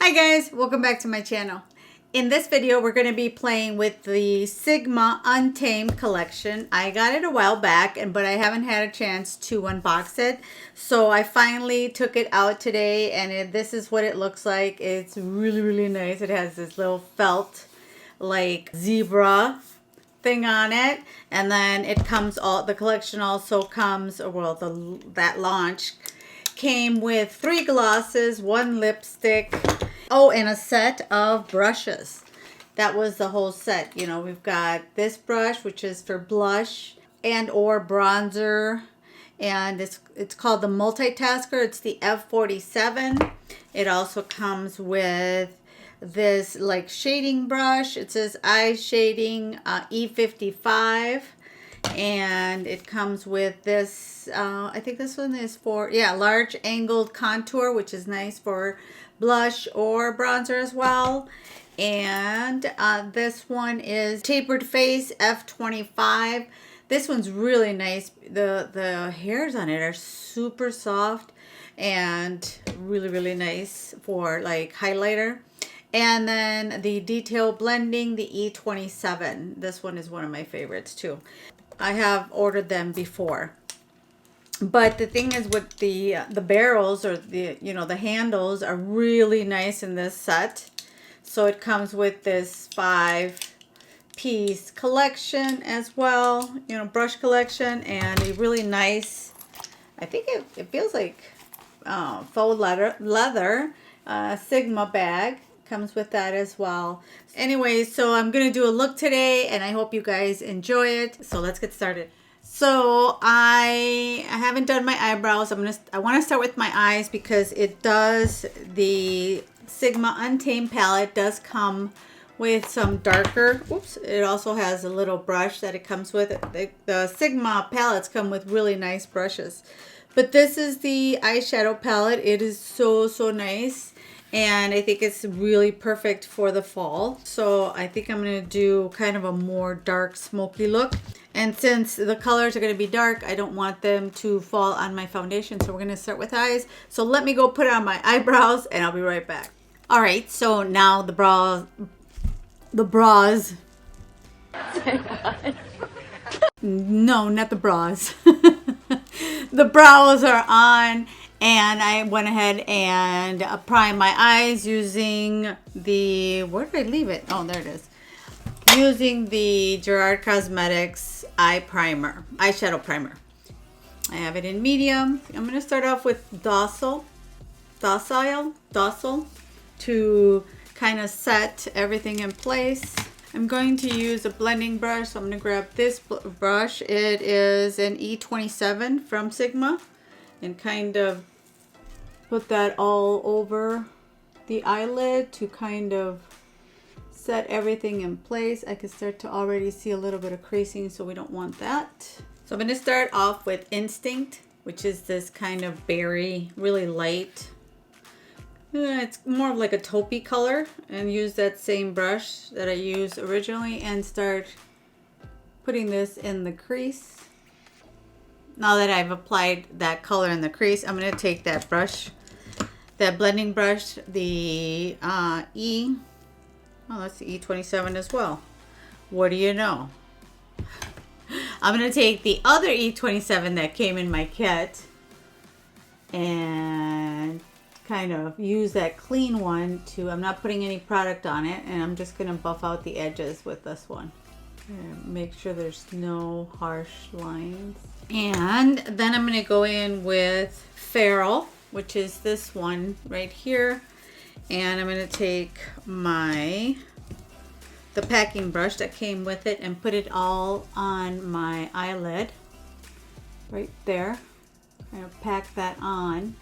Hi guys, welcome back to my channel. In this video, we're going to be playing with the Sigma Untamed collection. I got it a while back, but I haven't had a chance to unbox it. So I finally took it out today, and this is what it looks like. It's really nice. It has this little felt like zebra thing on it, and then it comes the collection also comes, that launch came with 3 glosses, 1 lipstick, and a set of brushes. That was the whole set. You know, we've got this brush, which is for blush and or bronzer, and it's called the multitasker. It's the F47. It also comes with this like shading brush. It says eye shading E55. And it comes with this, I think this one is for, large angled contour, which is nice for blush or bronzer as well. And this one is tapered face F25. This one's really nice. The hairs on it are super soft and really nice for like highlighter. And then the detail blending, the E27. This one is one of my favorites too. I have ordered them before, but the thing is with the barrels or the handles are really nice in this set. So it comes with this 5-piece collection as well, brush collection, and a really nice, I think it feels like faux leather Sigma bag. Comes with that as well. Anyway, so I'm gonna do a look today, and I hope you guys enjoy it. So let's get started. So I haven't done my eyebrows. I want to start with my eyes because the Sigma Untamed palette does come with some darker. It also has a little brush that it comes with. The Sigma palettes come with really nice brushes, but this is the eyeshadow palette. It is so nice. And I think it's really perfect for the fall. So I think I'm going to do kind of a more dark smoky look. And since the colors are going to be dark, I don't want them to fall on my foundation. So we're going to start with eyes. So let me go put on my eyebrows and I'll be right back. All right, so now the bras. No, not the bras. The brows are on. And I went ahead and primed my eyes using the, where did I leave it? Oh, there it is. Using the Gerard Cosmetics eyeshadow primer. I have it in medium. I'm going to start off with docile to kind of set everything in place. I'm going to use a blending brush. So I'm going to grab this brush. It is an E27 from Sigma. And kind of put that all over the eyelid to kind of set everything in place. I can start to already see a little bit of creasing, so we don't want that. So I'm going to start off with Instinct, which is this kind of berry, really light. It's more of like a taupey color, and use that same brush that I used originally and start putting this in the crease. Now that I've applied that color in the crease, I'm going to take that brush, that blending brush, the that's the E27 as well. What do you know? I'm going to take the other E27 that came in my kit and kind of use that clean one I'm not putting any product on it, and I'm just going to buff out the edges with this one. And make sure there's no harsh lines. And then I'm going to go in with Feral, which is this one right here. And I'm going to take the packing brush that came with it and put it all on my eyelid. Right there. I'm going to pack that on.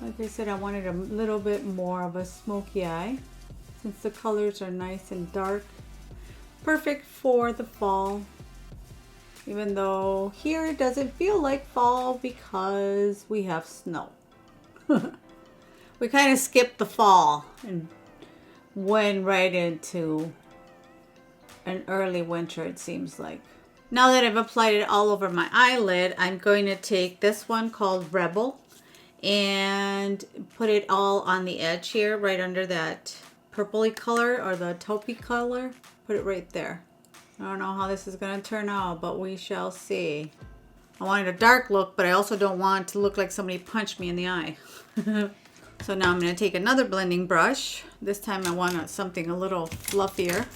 Like I said, I wanted a little bit more of a smoky eye. Since the colors are nice and dark. Perfect for the fall, even though here it doesn't feel like fall because we have snow. We kind of skipped the fall and went right into an early winter, it seems like. Now that I've applied it all over my eyelid, I'm going to take this one called Rebel, and put it all on the edge here, right under that purpley color or the taupey color. Put it right there. I don't know how this is gonna turn out, but we shall see. I wanted a dark look, but I also don't want to look like somebody punched me in the eye. So now I'm gonna take another blending brush. This time I want something a little fluffier.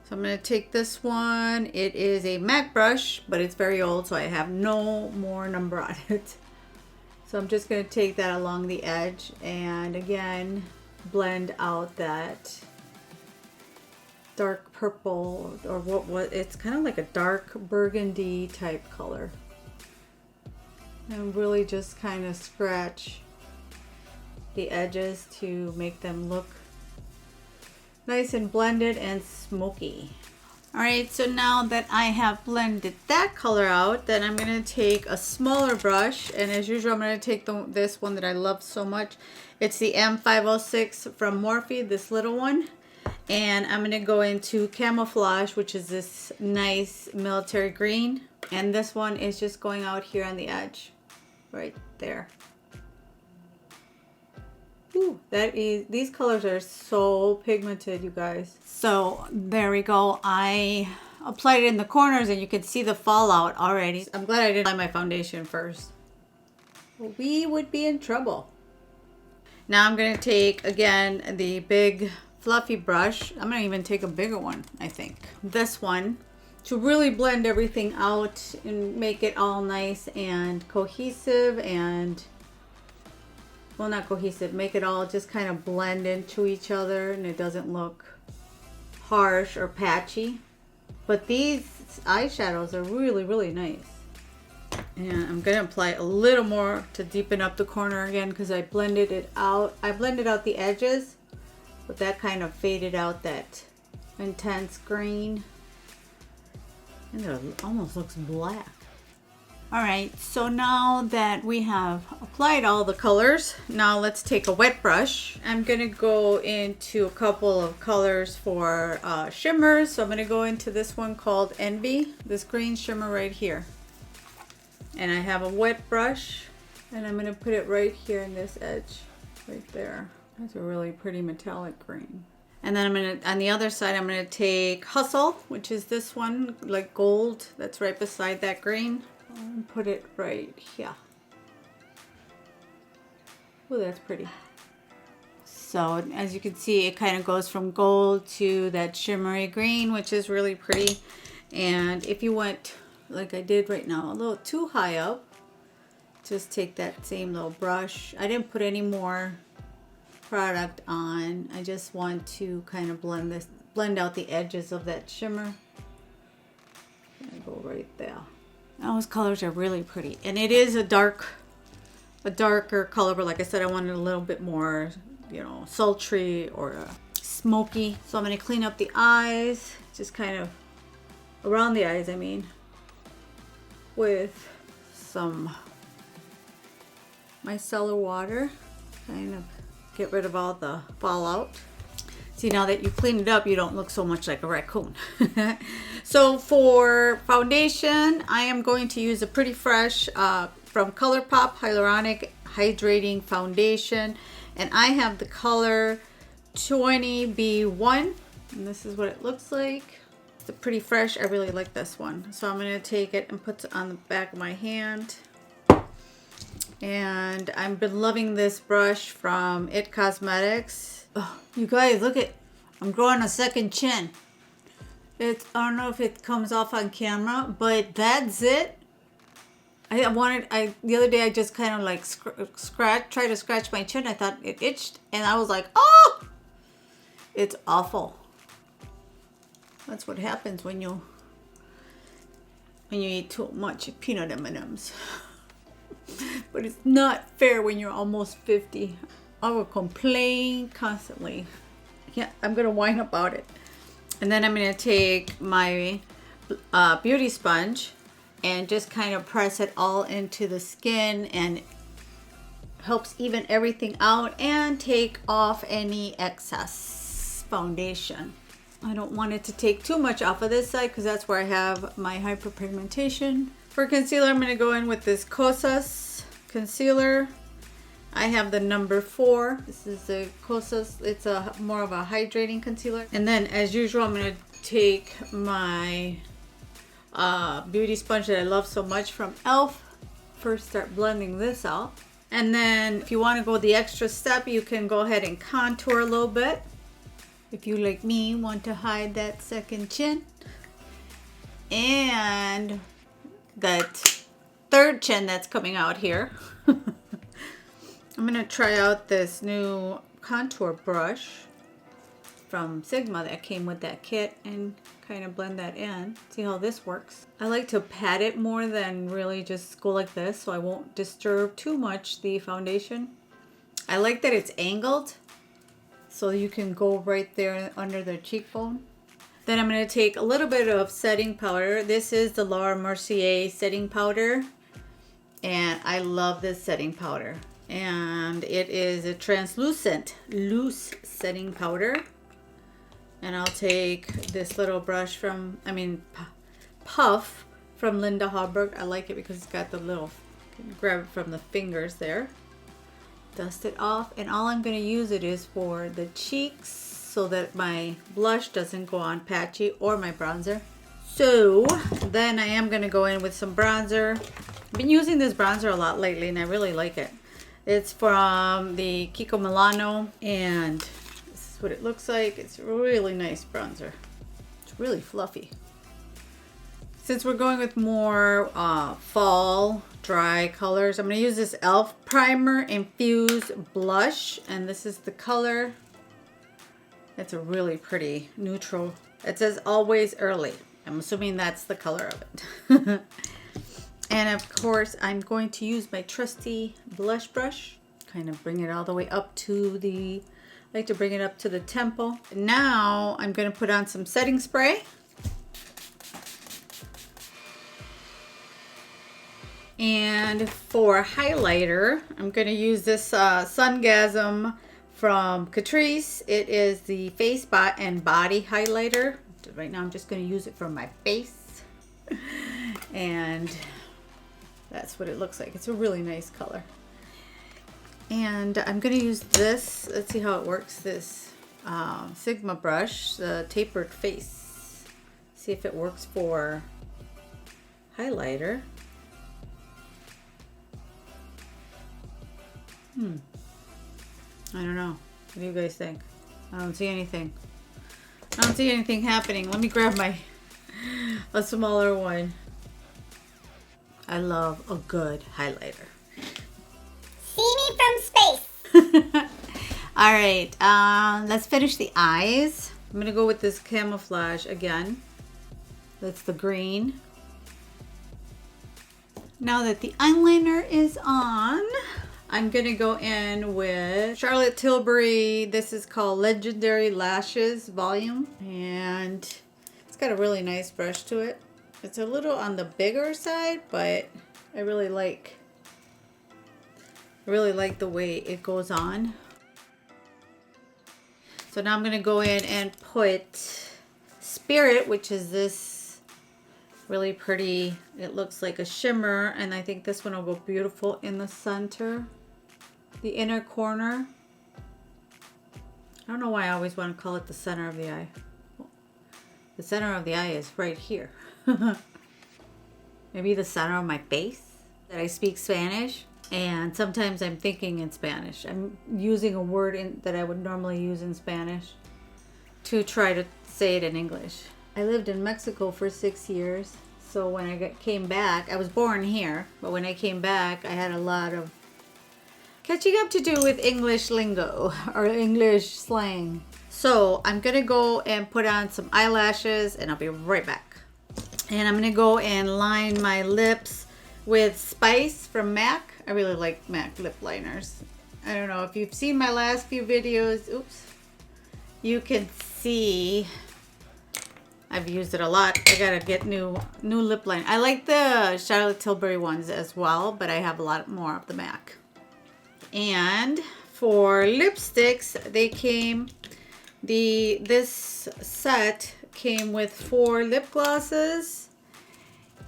So I'm gonna take this one. It is a matte brush, but it's very old, so I have no more number on it. So I'm just gonna take that along the edge and again, blend out that dark purple, or what it's kind of like a dark burgundy type color. And really just kind of scratch the edges to make them look nice and blended and smoky. All right, so now that I have blended that color out, then I'm gonna take a smaller brush, and as usual, I'm gonna take this one that I love so much. It's the M506 from Morphe, this little one. And I'm gonna go into Camouflage, which is this nice military green. And this one is just going out here on the edge, right there. Ooh, these colors are so pigmented, you guys. So there we go. I applied it in the corners and you can see the fallout already. I'm glad I didn't apply my foundation first. We would be in trouble. Now I'm gonna take, again, the big fluffy brush. I'm gonna even take a bigger one, I think. This one, to really blend everything out and make it all nice and cohesive and, well, not cohesive, make it all just kind of blend into each other and it doesn't look harsh or patchy. But these eyeshadows are really, really nice. And I'm gonna apply a little more to deepen up the corner again because I blended it out. I blended out the edges, but that kind of faded out that intense green. And it almost looks black. All right, so now that we have applied all the colors, now let's take a wet brush. I'm gonna go into a couple of colors for shimmers. So I'm gonna go into this one called Envy, this green shimmer right here. And I have a wet brush and I'm gonna put it right here in this edge, right there. That's a really pretty metallic green. And then I'm gonna, on the other side, I'm gonna take Hustle, which is this one, like gold, that's right beside that green. And put it right here. Oh, that's pretty. So as you can see, it kind of goes from gold to that shimmery green, which is really pretty. And if you went, like I did right now, a little too high up, just take that same little brush. I didn't put any more product on. I just want to kind of blend out the edges of that shimmer. And go right there. Those colors are really pretty, and it is a darker color, but like I said, I wanted a little bit more, you know, sultry or smoky. So I'm going to clean up the eyes, just kind of around the eyes, I mean, with some micellar water, kind of get rid of all the fallout. See, now that you clean it up, you don't look so much like a raccoon. So for foundation, I am going to use a Pretty Fresh from ColourPop Hyaluronic Hydrating Foundation. And I have the color 20B1. And this is what it looks like. It's Pretty Fresh. I really like this one. So I'm going to take it and put it on the back of my hand. And I've been loving this brush from It Cosmetics. Oh, you guys, look at, I'm growing a second chin. I don't know if it comes off on camera, but that's it. The other day I just kind of like tried to scratch my chin. I thought it itched and I was like, oh, it's awful. That's what happens when you eat too much peanut M&Ms. But it's not fair when you're almost 50. I will complain constantly. Yeah, I'm gonna whine about it. And then I'm gonna take my beauty sponge and just kind of press it all into the skin, and helps even everything out and take off any excess foundation. I don't want it to take too much off of this side because that's where I have my hyperpigmentation. For concealer, I'm gonna go in with this Cosas concealer. I have the number 4. This is the Kosas. It's a more of a hydrating concealer. And then as usual, I'm going to take my beauty sponge that I love so much from e.l.f. First start blending this out. And then if you want to go the extra step, you can go ahead and contour a little bit. If you, like me, want to hide that second chin. And that third chin that's coming out here. I'm going to try out this new contour brush from Sigma that came with that kit and kind of blend that in. See how this works. I like to pat it more than really just go like this so I won't disturb too much the foundation. I like that it's angled so you can go right there under the cheekbone. Then I'm going to take a little bit of setting powder. This is the Laura Mercier setting powder. And I love this setting powder. And it is a translucent, loose setting powder. And I'll take this little brush from, puff from Linda Hallberg. I like it because it's got the little, you can grab it from the fingers there. Dust it off. And all I'm going to use it is for the cheeks so that my blush doesn't go on patchy, or my bronzer. So then I am going to go in with some bronzer. I've been using this bronzer a lot lately and I really like it. It's from the Kiko Milano and this is what it looks like. It's a really nice bronzer. It's really fluffy. Since we're going with more fall dry colors, I'm going to use this e.l.f. Primer Infused Blush, and this is the color. It's a really pretty neutral. It says always early. I'm assuming that's the color of it. And of course, I'm going to use my trusty blush brush. Kind of bring it all the way up to the, I like to bring it up to the temple. Now I'm going to put on some setting spray. And for highlighter, I'm going to use this Sungasm from Catrice. It is the Face and Body Highlighter. Right now I'm just going to use it for my face. And that's what it looks like. It's a really nice color. And I'm going to use this. Let's see how it works. This Sigma brush, the tapered face. See if it works for highlighter. I don't know. What do you guys think? I don't see anything. I don't see anything happening. Let me grab a smaller one. I love a good highlighter. See me from space. All right, let's finish the eyes. I'm gonna go with this camouflage again. That's the green. Now that the eyeliner is on, I'm gonna go in with Charlotte Tilbury. This is called Legendary Lashes Volume, and it's got a really nice brush to it. It's a little on the bigger side, but I really like the way it goes on. So now I'm gonna go in and put Spirit, which is this really pretty, it looks like a shimmer, and I think this one will go beautiful in the center. The inner corner. I don't know why I always want to call it the center of the eye. The center of the eye is right here. Maybe the center of my face. That I speak Spanish, and sometimes I'm thinking in Spanish. I'm using a word that I would normally use in Spanish to try to say it in English. I lived in Mexico for 6 years, so when I came back, I was born here, but when I came back, I had a lot of catching up to do with English lingo or English slang. So I'm gonna go and put on some eyelashes and I'll be right back. And I'm gonna go and line my lips with Spice from MAC. I really like MAC lip liners. I don't know if you've seen my last few videos. Oops. You can see I've used it a lot. I gotta get new lip liner. I like the Charlotte Tilbury ones as well, but I have a lot more of the MAC. And for lipsticks, they came, this set came with 4 lip glosses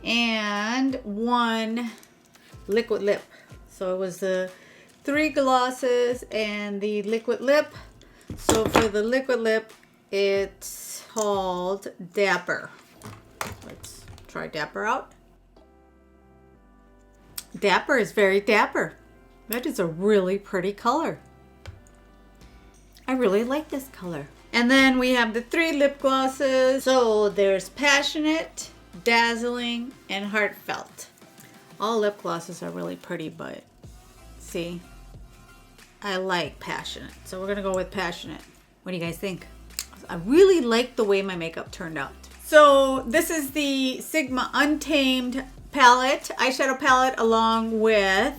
and 1 liquid lip. So it was the 3 glosses and the liquid lip. So for the liquid lip, it's called Dapper. Let's try Dapper out. Dapper is very dapper. That is a really pretty color. I really like this color. And then we have the 3 lip glosses. So there's Passionate, Dazzling, and Heartfelt. All lip glosses are really pretty, but see, I like Passionate. So we're gonna go with Passionate. What do you guys think? I really like the way my makeup turned out. So this is the Sigma Untamed palette, eyeshadow palette, along with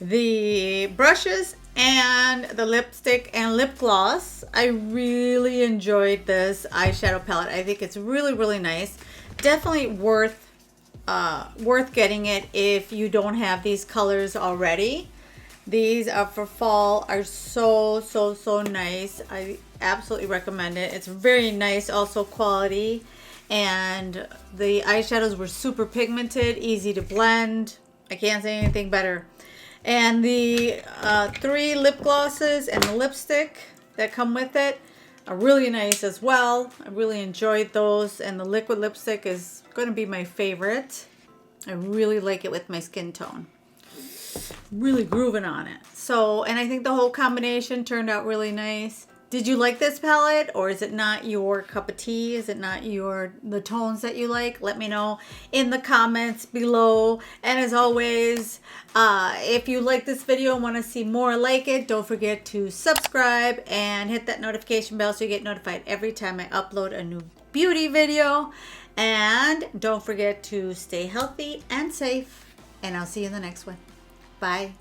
the brushes and the lipstick and lip gloss. I really enjoyed this eyeshadow palette. I think it's really, really nice. Definitely worth getting it if you don't have these colors already. These are for fall, are so nice. I absolutely recommend it. It's very nice, also quality. And the eyeshadows were super pigmented, easy to blend. I can't say anything better. And the 3 lip glosses and the lipstick that come with it are really nice as well. I really enjoyed those. And the liquid lipstick is going to be my favorite. I really like it with my skin tone. Really grooving on it. So, and I think the whole combination turned out really nice. Did you like this palette, or is it not your cup of tea? Is it not the tones that you like? Let me know in the comments below. And as always, if you like this video and want to see more like it, don't forget to subscribe and hit that notification bell so you get notified every time I upload a new beauty video. And don't forget to stay healthy and safe. And I'll see you in the next one. Bye.